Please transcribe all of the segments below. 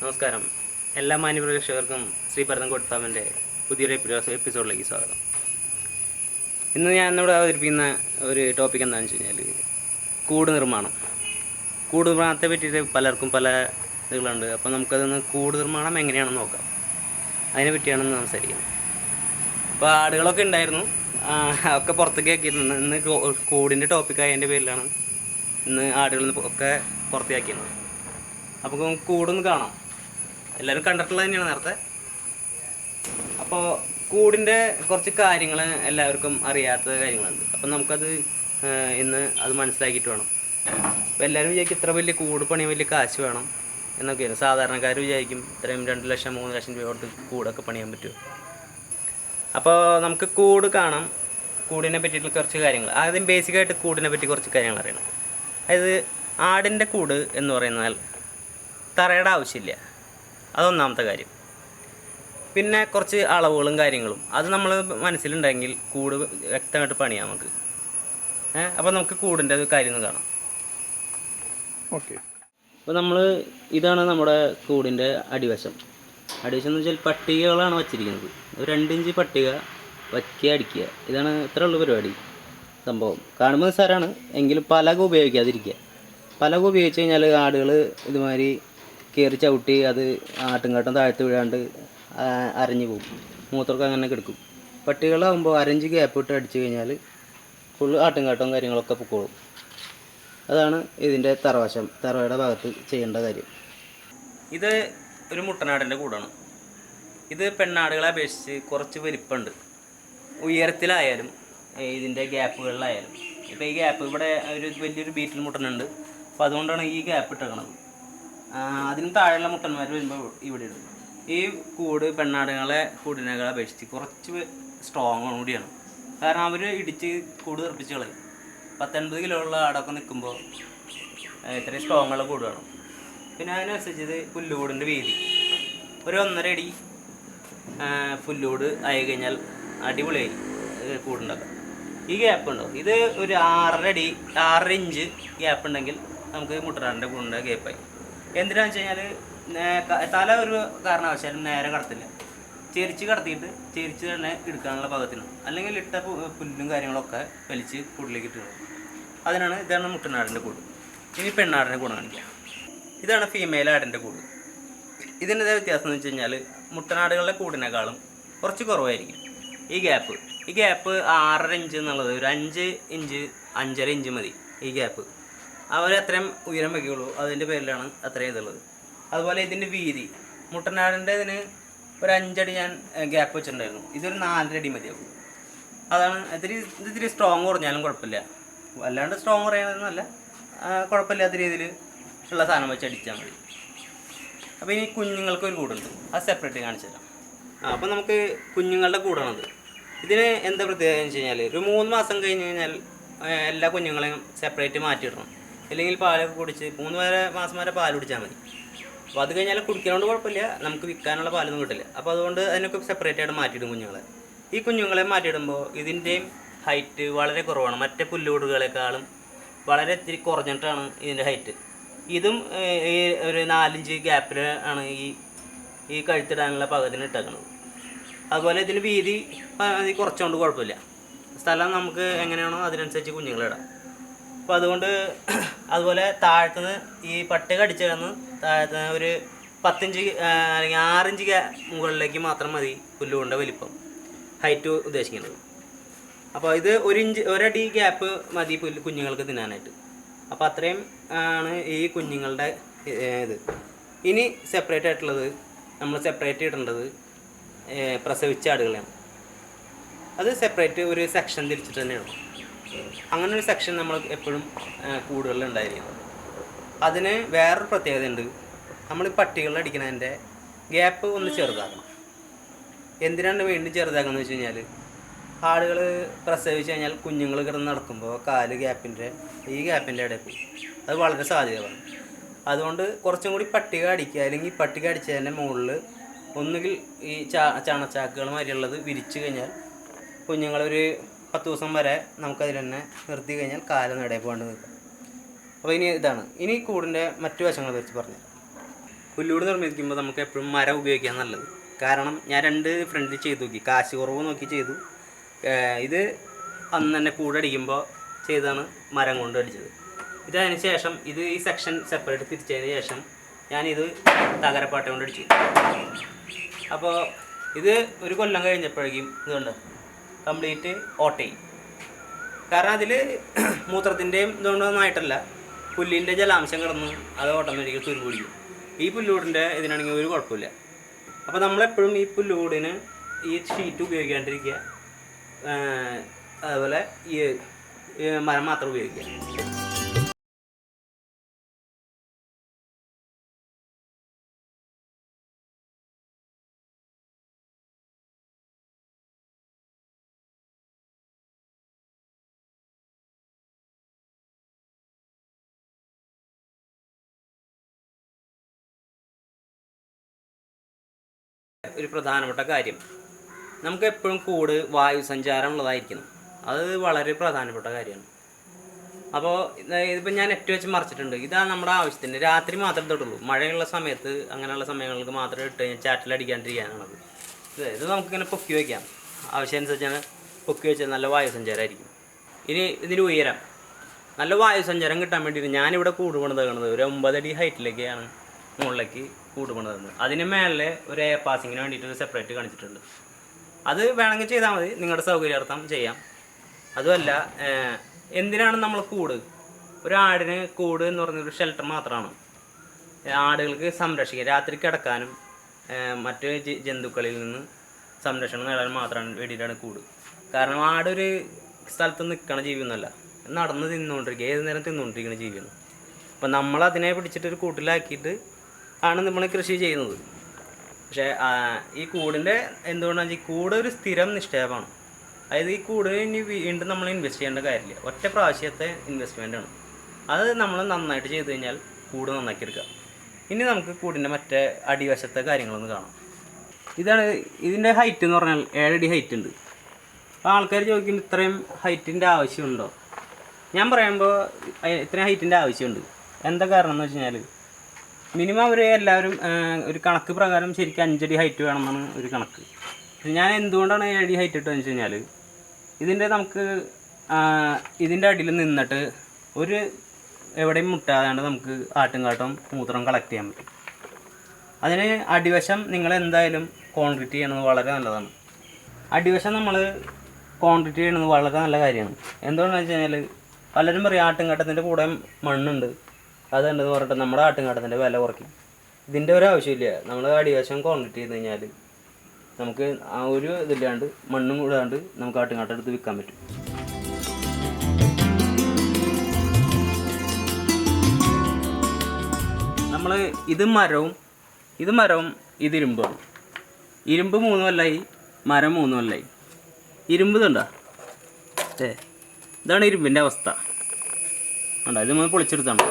നമസ്കാരം. എല്ലാ മാന്യപ്രേക്ഷകർക്കും ശ്രീ പരതൻകോട്ട് ഫാമിൻ്റെ പുതിയൊരു എപ്പിസോഡിലേക്ക് സ്വാഗതം. ഇന്ന് ഞാൻ ഇവിടെ അവതരിപ്പിക്കുന്ന ഒരു ടോപ്പിക് എന്താണെന്ന് വെച്ച് കഴിഞ്ഞാൽ കൂട് നിർമ്മാണം. കൂട് നിർമ്മാണത്തെ പറ്റിയിട്ട് പലർക്കും പല ഇതുകളുണ്ട്. അപ്പോൾ നമുക്കതൊന്ന് കൂട് നിർമ്മാണം എങ്ങനെയാണെന്ന് നോക്കാം. അതിനെ പറ്റിയാണെന്ന് സംസാരിക്കുന്നത്. അപ്പോൾ ആടുകളൊക്കെ ഉണ്ടായിരുന്നു, ഒക്കെ പുറത്തേക്ക് ആക്കിയിട്ടുണ്ട്. ഇന്ന് കൂടിൻ്റെ ടോപ്പിക്കായതിൻ്റെ പേരിലാണ് ഇന്ന് ആടുകളിൽ നിന്ന് ഒക്കെ പുറത്തേക്കാക്കിയത്. അപ്പോൾ നമുക്ക് കൂടൊന്ന് കാണാം. എല്ലാവരും കണ്ടിട്ടുള്ളത് തന്നെയാണ് നേരത്തെ. അപ്പോൾ കൂടിൻ്റെ കുറച്ച് കാര്യങ്ങൾ എല്ലാവർക്കും അറിയാത്ത കാര്യങ്ങളുണ്ട്. അപ്പം നമുക്കത് ഇന്ന് അത് മനസ്സിലാക്കിയിട്ട് വേണം. അപ്പോൾ എല്ലാവരും വിചാരിക്കും ഇത്ര വലിയ കൂട് പണിയാൻ വലിയ കാശ് വേണം എന്നൊക്കെയാണ്. സാധാരണക്കാർ വിചാരിക്കും ഇത്രയും 2 ലക്ഷം 3 ലക്ഷം രൂപ കൊടുത്ത് കൂടൊക്കെ പണിയാൻ പറ്റുമോ. അപ്പോൾ നമുക്ക് കൂട് കാണാം. കൂടിനെ പറ്റിയിട്ടുള്ള കുറച്ച് കാര്യങ്ങൾ, ആദ്യം ബേസിക്കായിട്ട് കൂടിനെ പറ്റി കുറച്ച് കാര്യങ്ങൾ അറിയണം. അതായത് ആടിൻ്റെ കൂട് എന്ന് പറയുന്നാൽ തറയുടെ ആവശ്യമില്ല, അതൊന്നാമത്തെ കാര്യം. പിന്നെ കുറച്ച് അളവുകളും കാര്യങ്ങളും അത് നമ്മൾ മനസ്സിലുണ്ടെങ്കിൽ കൂട് വ്യക്തമായിട്ട് പണിയാം നമുക്ക്. അപ്പോൾ നമുക്ക് കൂടിൻ്റെ കാര്യം ഒന്ന് കാണാം. ഓക്കെ. അപ്പോൾ ഇതാണ് നമ്മുടെ കൂടിൻ്റെ അടിവശം. അടിവശം എന്ന് വെച്ചാൽ പട്ടികകളാണ് വച്ചിരിക്കുന്നത്. ഒരു 2 ഇഞ്ച് പട്ടിക വയ്ക്കുക, അടിക്കുക. ഇതാണ് ഇത്രയുള്ള പരിപാടി. സംഭവം കാണുമ്പോൾ നിസ്സാരമാണ്, എങ്കിലും പലക ഉപയോഗിക്കാതിരിക്കുക. പലക ഉപയോഗിച്ച് കഴിഞ്ഞാൽ ആടുകൾ ഇതുമാതിരി കയറി ചവിട്ടി അത് ആട്ടുംകാട്ടം താഴ്ത്ത് വീഴാണ്ട് അരഞ്ഞു പോകും, മൂത്രമൊക്കെ അങ്ങനെ കിടക്കും. പട്ടികളാകുമ്പോൾ 1 ഇഞ്ച് ഗ്യാപ്പ് ഇട്ട് അടിച്ചു കഴിഞ്ഞാൽ ഫുള്ള് ആട്ടുംകാട്ടവും കാര്യങ്ങളൊക്കെ പൊക്കോളും. അതാണ് ഇതിൻ്റെ തറവശം, തറയുടെ ഭാഗത്ത് ചെയ്യേണ്ട കാര്യം. ഇത് ഒരു മുട്ടനാടിൻ്റെ കൂടാണ്. ഇത് പെണ്ണാടുകളെ അപേക്ഷിച്ച് കുറച്ച് വലിപ്പമുണ്ട്. ഉയരത്തിലായാലും ഇതിൻ്റെ ഗ്യാപ്പുകളിലായാലും. ഇപ്പോൾ ഈ ഗ്യാപ്പ് ഇവിടെ ഒരു വലിയൊരു ബീറ്റിൽ മുട്ടനുണ്ട്. അപ്പോൾ അതുകൊണ്ടാണ് ഈ ഗ്യാപ്പ് ഇട്ടേക്കണത്. അതിന് താഴെയുള്ള മുട്ടന്മാർ വരുമ്പോൾ ഇവിടെ ഇടും. ഈ കൂട് പെണ്ണാടുകളെ കൂടിനകളെ അപേക്ഷിച്ച് കുറച്ച് സ്ട്രോങ് കൂടിയാണ്. കാരണം അവർ ഇടിച്ച് കൂട് തെറിപ്പിച്ച് കളയും. 10-80 കിലോ ഉള്ള ആടൊക്കെ നിൽക്കുമ്പോൾ ഇത്രയും സ്ട്രോങ്ങുള്ള കൂട് വേണം. പിന്നെ അതിനനുസരിച്ച് പുല്ലുകൂടിൻ്റെ വീതി ഒരു 1.5 അടി പുല്ലുകൂട് ആയി കഴിഞ്ഞാൽ അടിപൊളിയായി കൂടുണ്ടാക്കാം. ഈ ഗ്യാപ്പ് ഉണ്ടോ, ഇത് ഒരു 6 ഇഞ്ച് ഗ്യാപ്പ് ഉണ്ടെങ്കിൽ നമുക്ക് മുട്ടനാടിൻ്റെ കൂടിൻ്റെ ഗ്യാപ്പായി. എന്തിനാണെന്ന് വെച്ച് കഴിഞ്ഞാൽ തല ഒരു കാരണവശാലും നേരെ കടത്തില്ല, ചെരിച്ച് കടത്തിയിട്ട് ചെരിച്ച് തന്നെ എടുക്കാനുള്ള പാകത്തിന്. അല്ലെങ്കിൽ ഇട്ട പുല്ലും കാര്യങ്ങളൊക്കെ വലിച്ച് കൂടിലേക്ക് ഇട്ട് കളയും. ഇതാണ് മുട്ടനാടിൻ്റെ കൂട്. ഇനി പെണ്ണാടിൻ്റെ കൂട് കാണിക്കാം. ഇതാണ് ഫീമെയിൽ ആടിൻ്റെ കൂട്. ഇതിൻ്റെ വ്യത്യാസം എന്ന് വെച്ച് കഴിഞ്ഞാൽ മുട്ടനാടുകളുടെ കൂടിനേക്കാളും കുറച്ച് കുറവായിരിക്കും ഈ ഗ്യാപ്പ്. ഈ ഗ്യാപ്പ് 6.5 ഇഞ്ച് എന്നുള്ളത് ഒരു 5 ഇഞ്ച് 5.5 ഇഞ്ച് മതി ഈ ഗ്യാപ്പ്. അവർ അത്രയും ഉയരം വയ്ക്കുള്ളൂ, അതിൻ്റെ പേരിലാണ് അത്രയും ഇതുള്ളത്. അതുപോലെ ഇതിൻ്റെ വീതി മുട്ടനാടിൻ്റെ ഇതിന് ഒരു 5 അടി ഞാൻ ഗ്യാപ്പ് വെച്ചിട്ടുണ്ടായിരുന്നു. ഇതൊരു 4 അടി മതിയാവും. അതാണ് ഇത്തിരി സ്ട്രോങ് കുറഞ്ഞാലും കുഴപ്പമില്ല, അല്ലാണ്ട് സ്ട്രോങ് കുറയാനൊന്നുമല്ല, കുഴപ്പമില്ലാത്ത രീതിയിൽ ഉള്ള സാധനം വെച്ച് അടിച്ചാൽ മതി. അപ്പോൾ ഇനി കുഞ്ഞുങ്ങൾക്ക് ഒരു കൂടുണ്ട്, അത് സെപ്പറേറ്റ് കാണിച്ചു തരാം. അപ്പോൾ നമുക്ക് കുഞ്ഞുങ്ങളുടെ കൂടാണത്. ഇതിന് എന്താ പ്രത്യേകത എന്ന് വെച്ച് കഴിഞ്ഞാൽ ഒരു 3 മാസം കഴിഞ്ഞ് കഴിഞ്ഞാൽ എല്ലാ കുഞ്ഞുങ്ങളെയും സെപ്പറേറ്റ് മാറ്റിയിടണം. അല്ലെങ്കിൽ പാലൊക്കെ കുടിച്ച് 3 മാസം വരെ പാൽ കുടിച്ചാൽ മതി. അപ്പോൾ അത് കഴിഞ്ഞാൽ കുടിക്കുന്നതുകൊണ്ട് കുഴപ്പമില്ല, നമുക്ക് വിൽക്കാനുള്ള പാലൊന്നും കിട്ടില്ല. അപ്പോൾ അതുകൊണ്ട് അതിനൊക്കെ സെപ്പറേറ്റ് ആയിട്ട് മാറ്റിയിടും കുഞ്ഞുങ്ങളെ. ഈ കുഞ്ഞുങ്ങളെ മാറ്റിയിടുമ്പോൾ ഇതിൻ്റെയും ഹൈറ്റ് വളരെ കുറവാണ്. മറ്റേ പുല്ലുകൂടുകളെക്കാളും വളരെ ഇത്തിരി കുറഞ്ഞിട്ടാണ് ഇതിൻ്റെ ഹൈറ്റ്. ഇതും ഈ ഒരു 4 ഇഞ്ച് ഗ്യാപ്പിൽ ആണ് ഈ കഴുത്തിടാനുള്ള പാകത്തിന് ഇട്ടേക്കുന്നത്. അതുപോലെ ഇതിന് വീതി കുറച്ചുകൊണ്ട് കുഴപ്പമില്ല, സ്ഥലം നമുക്ക് എങ്ങനെയാണോ അതിനനുസരിച്ച് കുഞ്ഞുങ്ങളിടാം. അപ്പോൾ അതുപോലെ താഴത്തുനിന്ന് ഈ പട്ടിക അടിച്ചു കിടന്ന് താഴത്തുനിന്ന് ഒരു 10 ഇഞ്ച് അല്ലെങ്കിൽ 6 ഇഞ്ച് മുകളിലേക്ക് മാത്രം മതി പുല്ലുകൊണ്ട വലിപ്പം, ഹൈറ്റ് ഉദ്ദേശിക്കുന്നത്. അപ്പോൾ ഇത് 1 അടി ഗ്യാപ്പ് മതി കുഞ്ഞുങ്ങൾക്ക് തിന്നാനായിട്ട്. അപ്പോൾ അത്രയും ആണ് ഈ കുഞ്ഞുങ്ങളുടെ ഇത്. ഇനി സെപ്പറേറ്റ് ആയിട്ടുള്ളത് നമ്മൾ സെപ്പറേറ്റ് ഇടേണ്ടത് പ്രസവിച്ച ആടുകളെയാണ്. അത് സെപ്പറേറ്റ് ഒരു സെക്ഷൻ തിരിച്ചിട്ട് തന്നെയാണ്. അങ്ങനെ ഒരു സെക്ഷൻ നമ്മൾ എപ്പോഴും കൂടുകളിൽ ഉണ്ടായിരിക്കുന്നത്. അതിന് വേറൊരു പ്രത്യേകത ഉണ്ട്. നമ്മൾ പട്ടികളിൽ അടിക്കുന്നതിൻ്റെ ഗ്യാപ്പ് ഒന്ന് ചെറുതാക്കണം. എന്തിനാണ് വീണ്ടും ചെറുതാക്കുന്നത് വെച്ച് കഴിഞ്ഞാൽ ആടുകൾ പ്രസവിച്ച് കഴിഞ്ഞാൽ കുഞ്ഞുങ്ങൾ കിടന്ന് നടക്കുമ്പോൾ കാല് ഈ ഗ്യാപ്പിൻ്റെ ഇടയിൽ പോയി, അത് വളരെ സാധ്യതയാണ്. അതുകൊണ്ട് കുറച്ചും കൂടി പട്ടിക അടിക്കുക, അല്ലെങ്കിൽ പട്ടിക അടിച്ചതിൻ്റെ മുകളിൽ ഒന്നുകിൽ ഈ ചാണച്ചാക്കുകൾ മാതിരിയുള്ളത് വിരിച്ചു കഴിഞ്ഞാൽ കുഞ്ഞുങ്ങളൊരു 10 ദിവസം വരെ നമുക്കതിൽ തന്നെ നിർത്തി കഴിഞ്ഞാൽ കാലം ഇടയിൽ പോകാണ്ട് നിൽക്കാം. അപ്പോൾ ഇനി കൂടിൻ്റെ മറ്റു വശങ്ങളെ കുറിച്ച് പറഞ്ഞുതരാം. പുല്ലൂട് നിർമ്മിക്കുമ്പോൾ നമുക്ക് എപ്പോഴും മരം ഉപയോഗിക്കാൻ നല്ലത്. കാരണം ഞാൻ 2 ഫ്രണ്ടിൽ ചെയ്ത് നോക്കി, കാശ് കുറവ് നോക്കി ചെയ്തു. ഇത് അന്ന് തന്നെ കൂടടിക്കുമ്പോൾ ചെയ്താണ് മരം കൊണ്ട് അടിച്ചത്. ഇതതിന് ശേഷം ഈ സെക്ഷൻ സെപ്പറേറ്റ് തിരിച്ചതിന് ശേഷം ഞാനിത് തകരപ്പാട്ട കൊണ്ട് അടിച്ചു. അപ്പോൾ ഇത് ഒരു കൊല്ലം കഴിഞ്ഞപ്പോഴേക്കും ഇതുകൊണ്ട് കംപ്ലീറ്റ് ഓട്ടയും. കാരണം അതിൽ മൂത്രത്തിൻ്റെയും ഇതുകൊണ്ടൊന്നും ആയിട്ടല്ല, പുല്ലിൻ്റെ ജലാംശം കിടന്ന് അത് ഓട്ടോമാറ്റിക്കലി തുരുമ്പ് പിടിക്കും. ഈ പുല്ലൂടിൻ്റെ ഇതിനാണെങ്കിൽ ഒരു കുഴപ്പമില്ല. അപ്പോൾ നമ്മളെപ്പോഴും ഈ പുല്ലൂടിന് ഈ ഷീറ്റ് ഉപയോഗിക്കാണ്ടിരിക്കുക, അതുപോലെ ഈ മരം മാത്രം ഉപയോഗിക്കുക. ഒരു പ്രധാനപ്പെട്ട കാര്യം, നമുക്ക് എപ്പോഴും കൂട് വായു സഞ്ചാരം ഉള്ളതായിരിക്കണം. അത് വളരെ പ്രധാനപ്പെട്ട കാര്യമാണ്. അപ്പോൾ ഇതിപ്പോൾ ഞാൻ നെറ്റ് വെച്ച് മറിച്ചിട്ടുണ്ട്. ഇതാണ് നമ്മുടെ ആവശ്യത്തിന്. രാത്രി മാത്രമേ തൊട്ടുള്ളൂ. മഴയുള്ള സമയത്ത് അങ്ങനെയുള്ള സമയങ്ങൾക്ക് മാത്രമേ ഇട്ട് ചാറ്റിലടിക്കാണ്ടിരിക്കാനാണത്. ഇത് നമുക്കിങ്ങനെ പൊക്കി വയ്ക്കാം. ആവശ്യമനുസരിച്ചാണ് പൊക്കി വെച്ചാൽ നല്ല വായു സഞ്ചാരമായിരിക്കും. ഇനി ഇതിന് ഉയരം, നല്ല വായു സഞ്ചാരം കിട്ടാൻ വേണ്ടിയിട്ട് ഞാനിവിടെ കൂട് പണിതേക്കുന്നത് ഒരു 9 അടി ഹൈറ്റിലേക്കാണ് മുകളിലേക്ക് കൂട് പണിതേക്കുന്നത്. അതിന് മേലെ ഒരു എയർ പാസിങ്ങിന് വേണ്ടിയിട്ട് ഒരു സെപ്പറേറ്റ് കാണിച്ചിട്ടുണ്ട്. അത് വേണമെങ്കിൽ ചെയ്താൽ മതി, നിങ്ങളുടെ സൗകര്യാർത്ഥം ചെയ്യാം. അതുമല്ല, എന്തിനാണ് നമ്മൾ കൂട്? ഒരു ആടിന് കൂട് എന്ന് പറഞ്ഞൊരു ഷെൽട്ടർ മാത്രമാണ്. ആടുകൾക്ക് സംരക്ഷിക്കുക, രാത്രി കിടക്കാനും മറ്റ് ജന്തുക്കളിൽ നിന്ന് സംരക്ഷണം നേടാൻ മാത്രമാണ് വേണ്ടിയിട്ടാണ് കൂട്. കാരണം ആടൊരു സ്ഥലത്ത് നിൽക്കണ ജീവിയൊന്നുമല്ല, നടന്ന് തിന്നുകൊണ്ടിരിക്കുക, ഏത് നേരം തിന്നുകൊണ്ടിരിക്കുന്ന ജീവിയാണ്. അപ്പം നമ്മളതിനെ പിടിച്ചിട്ടൊരു കൂട്ടിലാക്കിയിട്ട് ആണ് നമ്മൾ കൃഷി ചെയ്യുന്നത്. പക്ഷേ ഈ കൂടിൻ്റെ എന്തുകൊണ്ടാണെന്ന് വെച്ചാൽ, ഈ കൂട് ഒരു സ്ഥിരം നിക്ഷേപമാണ്. അതായത് ഈ കൂടിന് ഇനി വീണ്ടും നമ്മൾ ഇൻവെസ്റ്റ് ചെയ്യേണ്ട കാര്യമില്ല, ഒറ്റ പ്രാവശ്യത്തെ ഇൻവെസ്റ്റ്മെൻറ്റാണ്. അത് നമ്മൾ നന്നായിട്ട് ചെയ്ത് കഴിഞ്ഞാൽ കൂട് നന്നാക്കി എടുക്കാം. ഇനി നമുക്ക് കൂടിൻ്റെ മറ്റേ അടിവശത്തെ കാര്യങ്ങളൊന്ന് കാണാം. ഇതാണ് ഇതിൻ്റെ ഹൈറ്റ് എന്ന് പറഞ്ഞാൽ 7 അടി ഹൈറ്റ് ഉണ്ട്. അപ്പോൾ ആൾക്കാർ ചോദിക്കും ഇത്രയും ഹൈറ്റിൻ്റെ ആവശ്യമുണ്ടോ? ഞാൻ പറയുമ്പോൾ ഇത്രയും ഹൈറ്റിൻ്റെ ആവശ്യമുണ്ട്. എന്താ കാരണം എന്ന് വെച്ച് കഴിഞ്ഞാൽ, മിനിമം എല്ലാവരും ഒരു കണക്ക് പ്രകാരം ശരിക്കും 5 അടി ഹൈറ്റ് വേണമെന്നാണ് ഒരു കണക്ക്. ഞാൻ എന്തുകൊണ്ടാണ് 7 അടി ഹൈറ്റ് ഇട്ടതെന്ന് വെച്ച് കഴിഞ്ഞാൽ, നമുക്ക് ഇതിൻ്റെ അടിയിൽ നിന്നിട്ട് ഒരു എവിടെയും മുട്ടാതാണ്ട് നമുക്ക് ആട്ടുംകാട്ടം മൂത്രം കളക്ട് ചെയ്യാൻ പറ്റും. അതിന് അടിവശം നിങ്ങൾ എന്തായാലും കോൺക്രീറ്റ് ചെയ്യണത് വളരെ നല്ലതാണ്. അടിവശം നമ്മൾ കോൺക്രീറ്റ് ചെയ്യണത് വളരെ നല്ല കാര്യമാണ്. എന്തുകൊണ്ടാണെന്ന് വെച്ച് കഴിഞ്ഞാൽ, പലരും പറയും ആട്ടുംകാട്ടത്തിൻ്റെ കൂടെ മണ്ണുണ്ട്, അതുണ്ടെന്ന് പറഞ്ഞിട്ട് നമ്മുടെ ആട്ടുംകാട്ടത്തിൻ്റെ വില കുറയ്ക്കും. ഇതിൻ്റെ ഒരു ആവശ്യമില്ല. നമ്മൾ അടിവശം കോൺക്രീറ്റ് ചെയ്ത് കഴിഞ്ഞാൽ നമുക്ക് ആ ഒരു ഇതില്ലാണ്ട് മണ്ണും കൂടാണ്ട് നമുക്ക് ആട്ടുംകാട്ടം എടുത്ത് വിൽക്കാൻ പറ്റും. നമ്മൾ ഇത് മരവും ഇത് ഇരുമ്പാണ്. ഇരുമ്പ് 3 കൊല്ലമായി, മരം 3 കൊല്ലമായി. ഇരുമ്പ് ഇതുണ്ടോ? ഇതാണ് ഇരുമ്പിൻ്റെ അവസ്ഥ. ഉണ്ടോ? ഇത് നമ്മൾ പൊളിച്ചെടുത്താണ്,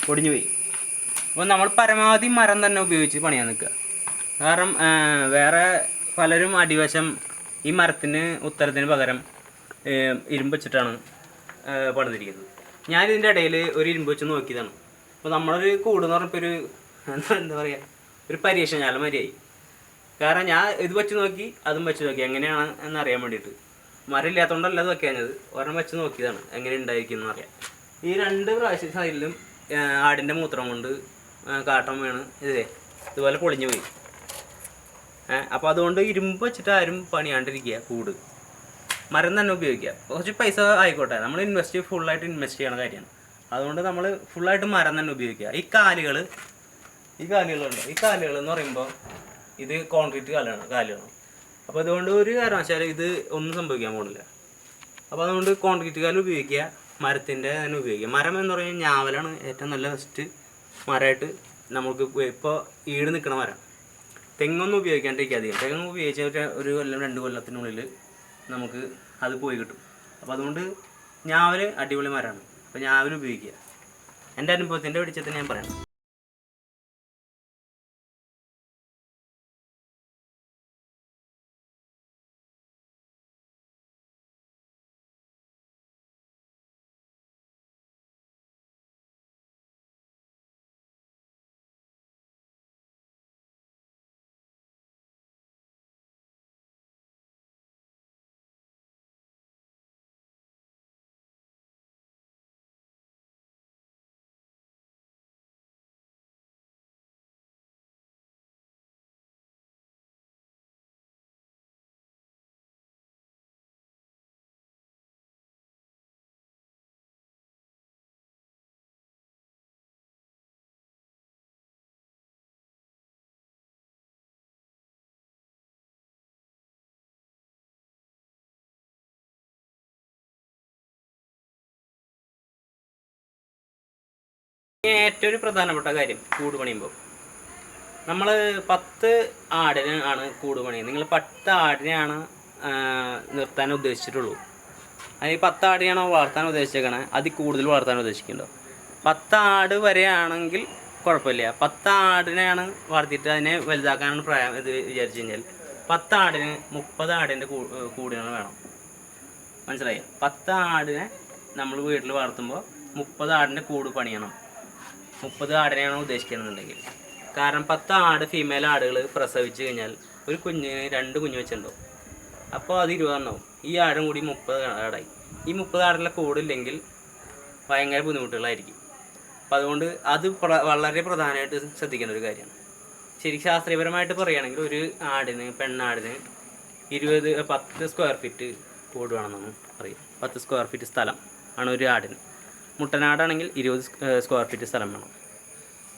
പൊടിഞ്ഞു പോയി. അപ്പോൾ നമ്മൾ പരമാവധി മരം തന്നെ ഉപയോഗിച്ച് പണിയാൻ നിൽക്കുക. കാരണം വേറെ പലരും അടിവശം ഈ മരത്തിന് ഉത്തരത്തിന് പകരം ഇരുമ്പ് വെച്ചിട്ടാണ് പണിതിരിക്കുന്നത്. ഞാനിതിൻ്റെ ഇടയിൽ ഒരു ഇരുമ്പ് വെച്ച് നോക്കിയതാണ്. അപ്പോൾ നമ്മളൊരു കൂടുന്ന് പറഞ്ഞപ്പോൾ എന്താ പറയുക, ഒരു പരീക്ഷണശാല മതിയായി. കാരണം ഞാൻ ഇത് വെച്ച് നോക്കി, അതും വെച്ച് നോക്കി, എങ്ങനെയാണ് എന്നറിയാൻ വേണ്ടിയിട്ട്. മരം ഇല്ലാത്തതുകൊണ്ടല്ല അത് വെക്കാഞ്ഞത്, ഒരെണ്ണം വെച്ച് നോക്കിയതാണ് എങ്ങനെ ഉണ്ടായിരിക്കും അറിയാം. ഈ 2 പ്രാവശ്യ സൈഡിലും ആടിൻ്റെ മൂത്രം കൊണ്ട് കാട്ടം വീണ് ഇതുപോലെ പൊളിഞ്ഞു പോയി. അപ്പോൾ അതുകൊണ്ട് ഇരുമ്പ് വെച്ചിട്ട് ആരും പണിയാണ്ടിരിക്കുക, കൂട് മരം തന്നെ ഉപയോഗിക്കുക. കുറച്ച് പൈസ ആയിക്കോട്ടെ, നമ്മൾ ഫുള്ളായിട്ട് ഇൻവെസ്റ്റ് ചെയ്യണ കാര്യമാണ്. അതുകൊണ്ട് നമ്മൾ ഫുള്ളായിട്ട് മരം തന്നെ ഉപയോഗിക്കുക. ഈ കാലുകളുണ്ട്, ഈ കാലുകൾ എന്ന് പറയുമ്പോൾ ഇത് കോൺക്രീറ്റ് കാലുകളാണ്. അപ്പോൾ അതുകൊണ്ട് ഒരു കാരണവശാലും ഇത് ഒന്നും സംഭവിക്കാൻ പോകുന്നില്ല. അപ്പോൾ അതുകൊണ്ട് കോൺക്രീറ്റ് കാല് ഉപയോഗിക്കുക, മരത്തിൻ്റെ തന്നെ ഉപയോഗിക്കുക. മരം എന്ന് പറഞ്ഞാൽ ഞാവലാണ് ഏറ്റവും നല്ല ബെസ്റ്റ് മരമായിട്ട് നമുക്ക് ഇപ്പോൾ ഈട് നിൽക്കുന്ന മരം. തെങ്ങൊന്നും ഉപയോഗിക്കാണ്ടിരിക്കുക അധികം. തെങ്ങ് ഉപയോഗിച്ച ഒരു കൊല്ലം 2 കൊല്ലത്തിനുള്ളിൽ നമുക്ക് അത് പോയി കിട്ടും. അപ്പോൾ അതുകൊണ്ട് ഞാവൽ അടിപൊളി മരമാണ്. അപ്പോൾ ഞാവൽ ഉപയോഗിക്കുക. എൻ്റെ അനുഭവത്തിൻ്റെ വെളിച്ചത്തിൽ ഞാൻ പറയാം. ഏറ്റവും ഒരു പ്രധാനപ്പെട്ട കാര്യം കൂട് പണിയുമ്പോൾ നമ്മൾ 10 ആടിന് ആണ് കൂട് പണിയുന്നത്. നിങ്ങൾ 10 ആടിനെയാണ് നിർത്താൻ ഉദ്ദേശിച്ചിട്ടുള്ളൂ. അതിൽ 10 ആടിനെയാണോ വളർത്താൻ ഉദ്ദേശിച്ചേക്കണേ, അതിൽ കൂടുതൽ വളർത്താൻ ഉദ്ദേശിക്കുന്നുണ്ടോ? 10 ആട് വരെയാണെങ്കിൽ കുഴപ്പമില്ല. 10 ആടിനെയാണ് വളർത്തിയിട്ട് അതിനെ വലുതാക്കാനാണ് ഇത് വിചാരിച്ചു കഴിഞ്ഞാൽ 10 ആടിന് 30 ആടിൻ്റെ കൂടുകൾ വേണം. മനസ്സിലായി? 10 ആടിനെ നമ്മൾ വീട്ടിൽ വളർത്തുമ്പോൾ 30 ആടിൻ്റെ കൂട് പണിയണം. 30 ആടിനെയാണ് ഉദ്ദേശിക്കണമെന്നുണ്ടെങ്കിൽ. കാരണം 10 ആട് ഫീമെയിൽ ആടുകൾ പ്രസവിച്ച് കഴിഞ്ഞാൽ ഒരു കുഞ്ഞിന് 2 കുഞ്ഞ് വെച്ചിട്ടുണ്ടാവും. അപ്പോൾ അത് 20 എണ്ണവും. ഈ ആടും കൂടി 30 ആടായി. ഈ 30 ആടിലെ കൂടില്ലെങ്കിൽ ഭയങ്കര ബുദ്ധിമുട്ടുകളായിരിക്കും. അപ്പോൾ അതുകൊണ്ട് അത് വളരെ പ്രധാനമായിട്ട് ശ്രദ്ധിക്കേണ്ട ഒരു കാര്യമാണ്. ശരിക്കും ശാസ്ത്രീയപരമായിട്ട് പറയുകയാണെങ്കിൽ ഒരു ആടിന്, പെണ്ണാടിന് 10 സ്ക്വയർ ഫീറ്റ് കൂട് വേണമെന്നാണ് പറയും. 10 സ്ക്വയർ ഫീറ്റ് സ്ഥലം ആണ് ഒരു ആടിന്. മുട്ടനാടാണെങ്കിൽ 20 സ്ക്വയർ ഫീറ്റ് സ്ഥലം വേണം.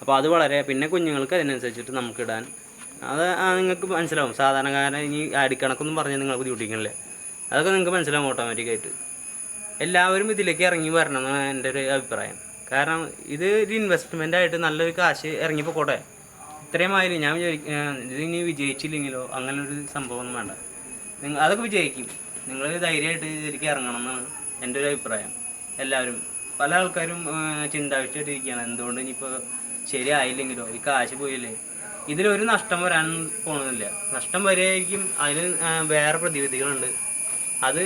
അപ്പോൾ അത് വളരെ, പിന്നെ കുഞ്ഞുങ്ങൾക്ക് അതിനനുസരിച്ചിട്ട് നമുക്കിടാൻ അത് നിങ്ങൾക്ക് മനസ്സിലാവും. സാധാരണക്കാരൻ ഇനി അടിക്കണക്കൊന്നും പറഞ്ഞാൽ നിങ്ങൾ ബുദ്ധിമുട്ടിക്കണില്ലേ, അതൊക്കെ നിങ്ങൾക്ക് മനസ്സിലാവും ഓട്ടോമാറ്റിക്കായിട്ട്. എല്ലാവരും ഇതിലേക്ക് ഇറങ്ങി വരണം എന്നാണ് എൻ്റെ ഒരു അഭിപ്രായം. കാരണം ഇത് ഒരു ഇൻവെസ്റ്റ്മെൻ്റായിട്ട് നല്ലൊരു കാശ് ഇറങ്ങിപ്പോട്ടെ. ഇത്രയുമായാലും ഞാൻ ഇതിനി വിജയിച്ചില്ലെങ്കിലോ അങ്ങനൊരു സംഭവമൊന്നും വേണ്ട. അതൊക്കെ വിജയിക്കും. നിങ്ങൾ ധൈര്യമായിട്ട് ഇതിലേക്ക് ഇറങ്ങണം എന്നാണ് എൻ്റെ ഒരു അഭിപ്രായം. എല്ലാവരും, പല ആൾക്കാരും ചിന്താവിഷ്ടായിട്ടിരിക്കുകയാണ്, എന്തുകൊണ്ട് ഇനിയിപ്പോൾ ശരിയായില്ലെങ്കിലോ, ഈ കാശ് പോയില്ലേ. ഇതിലൊരു നഷ്ടം വരാൻ പോകുന്നില്ല. നഷ്ടം വരെയായിരിക്കും. അതിൽ വേറെ പ്രതിവിധികളുണ്ട്. അത്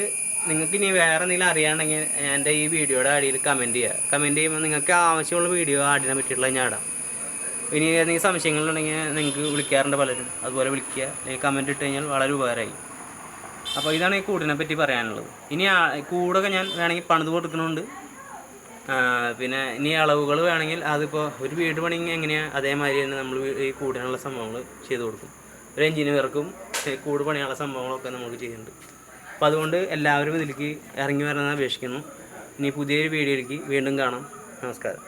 നിങ്ങൾക്ക് ഇനി വേറെ എന്തെങ്കിലും അറിയാണ്ടെങ്കിൽ എൻ്റെ ഈ വീഡിയോയുടെ അടിയിൽ കമൻറ്റ് ചെയ്യുക. കമൻറ്റ് ചെയ്യുമ്പോൾ നിങ്ങൾക്ക് ആവശ്യമുള്ള വീഡിയോ ആടിനെ പറ്റിയിട്ടുള്ള ഞാൻ ഇടാം. ഇനി എന്തെങ്കിലും സംശയങ്ങളുണ്ടെങ്കിൽ നിങ്ങൾക്ക് വിളിക്കാറുണ്ട് പലരും. അതുപോലെ വിളിക്കുക, അല്ലെങ്കിൽ കമൻറ്റ് ഇട്ട് കഴിഞ്ഞാൽ വളരെ ഉപകാരമായി. അപ്പോൾ ഇതാണ് ഈ കൂടിനെ പറ്റി പറയാനുള്ളത്. ഇനി കൂടൊക്കെ ഞാൻ വേണമെങ്കിൽ പണിത് കൊടുക്കുന്നുണ്ട്. പിന്നെ ഇനി അളവുകൾ വേണമെങ്കിൽ അതിപ്പോൾ ഒരു വീട് പണി എങ്ങനെയാണ് അതേമാതിരി തന്നെ നമ്മൾ ഈ കൂടിനുള്ള സംഭവങ്ങൾ ചെയ്ത് കൊടുക്കും. ഒരു എഞ്ചിനീയർക്കും കൂട് പണിയുള്ള സംഭവങ്ങളൊക്കെ നമുക്ക് ചെയ്യുന്നുണ്ട്. അപ്പോൾ അതുകൊണ്ട് എല്ലാവരും ഇതിലേക്ക് ഇറങ്ങി വരണമെന്ന് അപേക്ഷിക്കുന്നു. ഇനി പുതിയൊരു വീഡിയോയിലേക്ക് വീണ്ടും കാണാം. നമസ്കാരം.